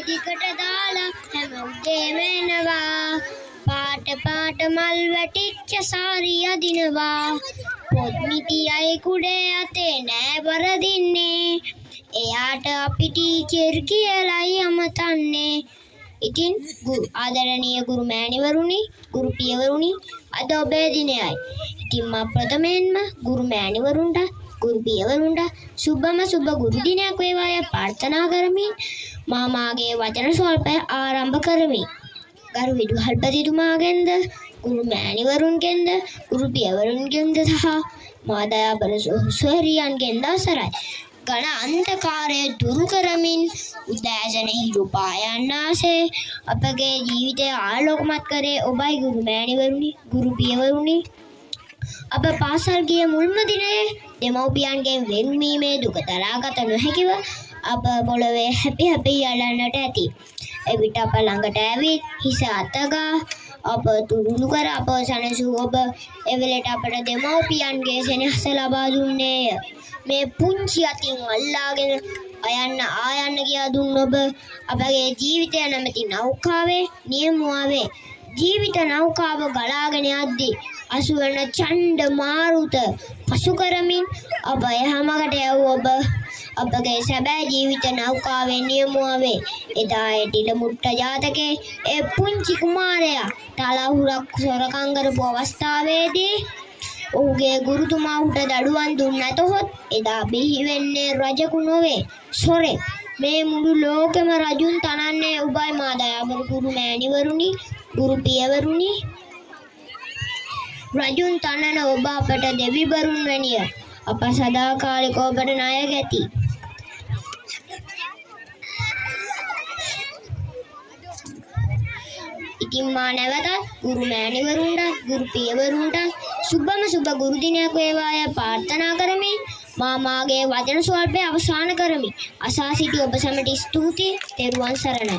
දිකට දාලා හැම උදේම එනවා. පාට පාට මල් වැටිච්ච සාරිය අදිනවා. පොත් මිටියයි කුඩේ අතේ නෑ වරදින්නේ. එයාට අපි ටීචර් කියලායි අමතන්නේ. ඉතින් ආදරණීය ගුරු මෑණිවරුනි, ගුරු පියවරුනි, අද ඔබේ දිනයයි. ඉතින් මා ප්‍රථමයෙන්ම ගුරු මෑණිවරුන්ට, ගුරු පියවරුන්ට සුබම සුබ ගුරු දිනයක් වේවායි ප්‍රාර්ථනා කරමින් මා මාගේ වචන ස්වල්පය ආරම්භ කරමි. ගරු විදුහල්පතිතුමාගෙන්ද, ගුරු මෑණිවරුන්ගෙන්ද, ගුරු පියවරුන්ගෙන්ද සහ මා දයාබර සොහොයුරියන්ගෙන්ද අවසරයි. ඝන අන්ධකාරය දුරු කරමින් උදෑසන හිරු පායන්නාසේ අපගේ ජීවිතය ආලෝකමත් කරේ ඔබයි ගුරු මෑණිවරුනි, ගුරු පියවරුනි. අප පාසල් ගිය මුල්ම දිනයේ දෙමව්පියන්ගෙන් වෙන්වීමේ දුක දරාගත නොහැකිව අප පොළවේ හැපි හැපි යලන්නට ඇති. එවිට අප ළඟට ඇවිත් හිස අතගා අප තුරුළු කර අප සැනසූ ඔබ එවෙලට අපට දෙමව්පියන්ගේ සෙනෙහස ලබා දුන්නේය. මේ පුංචි අතින් අල්ලාගෙන අයන්න ආයන්න කියා දුන් ඔබ අපගේ ජීවිතය නැමැති නෞකාවේ නියමුවාවේ. ජීවිත නෞකාව ගලාගෙන යද්දී අසුවන ඡණ්ඩ මාරුත පසු කරමින් අප යහමකට යව් ඔබ අපගේ සැබෑ ජීවිත නෞකාවේ නියමුවාවේ. එදා එටිල මුට්ට ජාතකේ ඒ පුංචි කුමාරයා තලහුරක් සොරකම් කරපු අවස්ථාවේදී ඔහුගේ ගුරුතුමා ඔහුට දඩුවම් දුන්නේ නැතහොත් එදා බිහි වෙන්නේ රජෙකු නොවේ, සොරෙක්. මේ මුළු ලෝකෙම රජුන් තනන්නේ ඔබයි මා දයාබර ගුරු මෑණිවරුනි, ගුරු පියවරුනි. රජුන් තනන ඔබ අපට දෙවිවරුන් වැනිය. අප සදාකාලික ඔබට ණය ගැති. ඉතින් මා නැවතත් ගුරු මෑණිවරුන්ට, ගුරු පියවරුන්ට සුබම සුබ ගුරු දිනයක් වේවායි ප්‍රාර්ථනා කරමි. මා මාගේ වචන ස්වල්පය අවසන් කරමි. අසා සිටි ඔබ සැමට ස්තුතියි. තෙරුවන් සරණයි.